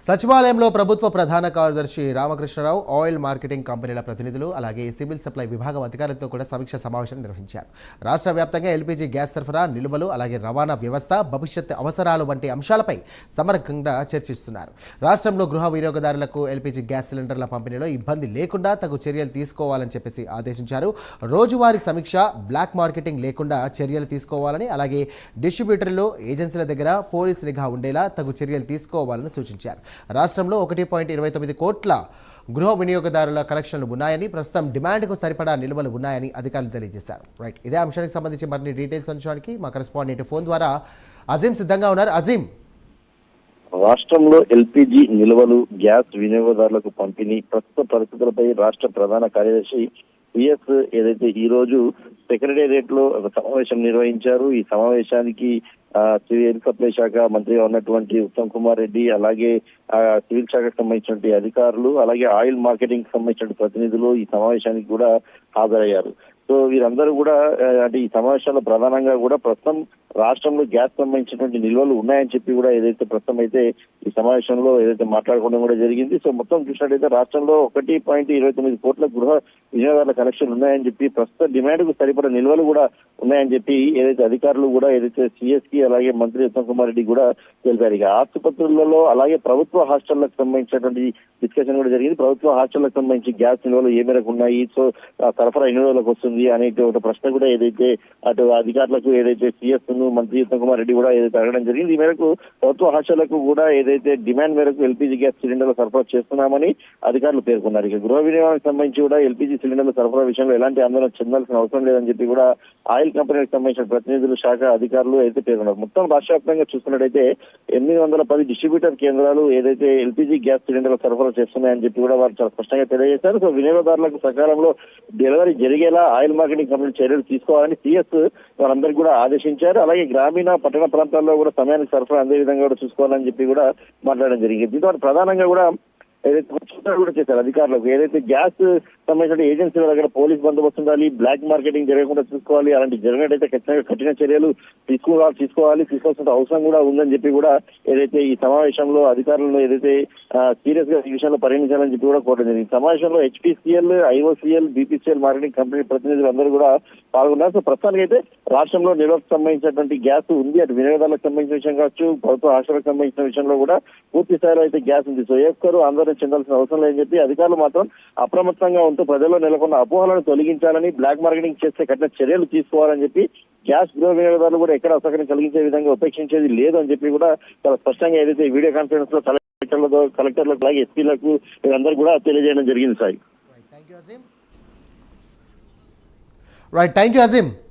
సచివాలయంలో ప్రభుత్వ ప్రధాన కార్యదర్శి రామకృష్ణరావు ఆయిల్ మార్కెటింగ్ కంపెనీల ప్రతినిధులు అలాగే సివిల్ సప్లై విభాగం అధికారులతో కూడా సమీక్ష సమావేశం నిర్వహించారు. రాష్ట్ర వ్యాప్తంగా ఎల్పీజీ గ్యాస్ సరఫరా, నిల్వలు అలాగే రవాణా వ్యవస్థ, భవిష్యత్ అవసరాలు వంటి అంశాలపై సమగ్రంగా చర్చిస్తున్నారు. రాష్ట్రంలో గృహ వినియోగదారులకు ఎల్పీజీ గ్యాస్ సిలిండర్ల పంపిణీలో ఇబ్బంది లేకుండా తగు చర్యలు తీసుకోవాలని చెప్పేసి ఆదేశించారు. రోజువారీ సమీక్ష, బ్లాక్ మార్కెటింగ్ లేకుండా చర్యలు తీసుకోవాలని అలాగే డిస్ట్రిబ్యూటర్లు, ఏజెన్సీల దగ్గర పోలీస్ నిఘా ఉండేలా తగు చర్యలు తీసుకోవాలని సూచించారు. రాష్ట్రంలో 1.29 కోట్ల గృహ వినియోగదారుల కలెక్షన్లు ఉన్నాయని, ప్రస్తుతం డిమాండ్కు సరిపడా నిల్వలు ఉన్నాయని అధికారులు తెలియజేశారు. రైట్, ఇదే అంశానికి సంబంధించి మరిన్ని డీటెయిల్స్ అందించడానికి మా కరెస్పాండెంట్ ఫోన్ ద్వారా అజీం సిద్ధంగా ఉన్నారు. అజీం, రాష్ట్రంలో ఎల్పీజీ నిల్వలు, గ్యాస్ వినియోగదారులకు పంపిణీ, ప్రస్తుత పరిస్థితులపై రాష్ట్ర ప్రధాన కార్యదర్శి పిఎస్ ఏదైతే ఈ రోజు సెక్రటేరియట్ లో ఒక సమావేశం నిర్వహించారు. ఈ సమావేశానికి సివిల్ సప్లై శాఖ మంత్రిగా ఉన్నటువంటి ఉత్తమ్ కుమార్ రెడ్డి, అలాగే సివిల్ శాఖకు సంబంధించినటువంటి అధికారులు, అలాగే ఆయిల్ మార్కెటింగ్ సంబంధించిన ప్రతినిధులు ఈ సమావేశానికి కూడా హాజరయ్యారు. సో వీరందరూ కూడా అంటే ఈ సమావేశంలో ప్రధానంగా కూడా ప్రస్తుతం రాష్ట్రంలో గ్యాస్ సంబంధించినటువంటి నిల్వలు ఉన్నాయని చెప్పి కూడా ఏదైతే ప్రస్తుతం అయితే ఈ సమావేశంలో ఏదైతే మాట్లాడుకోవడం కూడా జరిగింది. సో మొత్తం చూసినట్టయితే రాష్ట్రంలో 1.29 కోట్ల గృహ వినియోగదారుల కలెక్షన్లు ఉన్నాయని చెప్పి, ప్రస్తుత డిమాండ్ కు సరిపడా నిల్వలు కూడా ఉన్నాయని చెప్పి ఏదైతే అధికారులు కూడా ఏదైతే సిఎస్ కి అలాగే మంత్రి ఉత్తమ్ కుమార్ రెడ్డి కూడా తెలిపారు. ఇక ఆసుపత్రులలో అలాగే ప్రభుత్వ హాస్టళ్లకు సంబంధించినటువంటి డిస్కషన్ కూడా జరిగింది. ప్రభుత్వ హాస్టళ్లకు సంబంధించి గ్యాస్ నిల్వలు ఏ మేరకు ఉన్నాయి, సో సరఫరా ఎన్ని రోజులకు వస్తుంది అనే ఒక ప్రశ్న కూడా ఏదైతే అటు అధికారులకు ఏదైతే సిఎస్ మంత్రి ఉత్తమ్ కుమార్ రెడ్డి కూడా ఏదైతే అడగడం జరిగింది. ఈ మేరకు ప్రభుత్వ హాస్టళ్లకు కూడా ఏదైతే డిమాండ్ మేరకు ఎల్పీజీ గ్యాస్ సిలిండర్లు సరఫరా చేస్తున్నామని అధికారులు పేర్కొన్నారు. ఇక గృహ వినియోగానికి సంబంధించి కూడా ఎల్పీజీ సిలిండర్ల సరఫరా విషయంలో ఎలాంటి ఆందోళన చెందాల్సిన అవసరం లేదని చెప్పి కూడా ఆయిల్ కంపెనీకి సంబంధించిన ప్రతినిధులు, శాఖ అధికారులు అయితే పేర్కొన్నారు. మొత్తం రాష్ట్ర వ్యాప్తంగా చూసుకున్నట్టయితే 810 డిస్ట్రిబ్యూటర్ కేంద్రాలు ఏదైతే ఎల్పీజీ గ్యాస్ సిలిండర్లు సరఫరా చేస్తున్నాయని చెప్పి కూడా వారు చాలా స్పష్టంగా తెలియజేశారు. సో వినియోగదారులకు సకాలంలో డెలివరీ జరిగేలా ఆయిల్ మార్కెటింగ్ కంపెనీ చర్యలు తీసుకోవాలని సిఎస్ వారందరికీ కూడా ఆదేశించారు. అలాగే గ్రామీణ, పట్టణ ప్రాంతాల్లో కూడా సమయానికి సరఫరా అందే విధంగా కూడా చూసుకోవాలని చెప్పి కూడా మాట్లాడడం జరిగింది. దీంతో ప్రధానంగా కూడా ఏదైతే సూచనలు కూడా చేశారు అధికారులకు, ఏదైతే గ్యాస్ సంబంధించిన ఏజెన్సీల దగ్గర పోలీస్ బందోబస్తు ఉండాలి, బ్లాక్ మార్కెటింగ్ జరగకుండా చూసుకోవాలి, అలాంటి జరిగినట్టయితే ఖచ్చితంగా కఠిన చర్యలు తీసుకోవాల్సిన అవసరం కూడా ఉందని చెప్పి కూడా ఏదైతే ఈ సమావేశంలో అధికారులను ఏదైతే సీరియస్ గా ఈ విషయంలో పరిగణించాలని చెప్పి కూడా కోరడం జరిగింది. సమావేశంలో HPCL, IOCL, BPCL marketing company ప్రతినిధులు అందరూ కూడా పాల్గొన్నారు. సో ప్రస్తుతానికి అయితే రాష్ట్రంలో నిల్వకు సంబంధించినటువంటి గ్యాస్ ఉంది. అటు వినియోగదారులకు సంబంధించిన విషయం కావచ్చు, ప్రభుత్వ హాస్టల్కి సంబంధించిన విషయంలో కూడా పూర్తి స్థాయిలో అయితే గ్యాస్ ఉంది. సో ఏ ఒక్కరు ఆందోళన చెందాల్సిన అవసరం లేదని చెప్పి అధికారులు మాత్రం అప్రమత్తంగా ఉంటూ ప్రజల్లో నెలకొన్న అపోహలను తొలగించాలని, బ్లాక్ మార్కెటింగ్ చేస్తే కఠిన చర్యలు తీసుకోవాలని చెప్పి, గ్యాస్ గృహ వినియోగదారులు కూడా ఎక్కడ అసౌకర్యం కలిగించే విధంగా ఉపేక్షించేది లేదు అని చెప్పి కూడా చాలా స్పష్టంగా ఏదైతే వీడియో కాన్ఫరెన్స్ లో కలెక్టర్లకు అలాగే ఎస్పీలకు వీరందరూ కూడా తెలియజేయడం జరిగింది. Sai, thank you Azeem.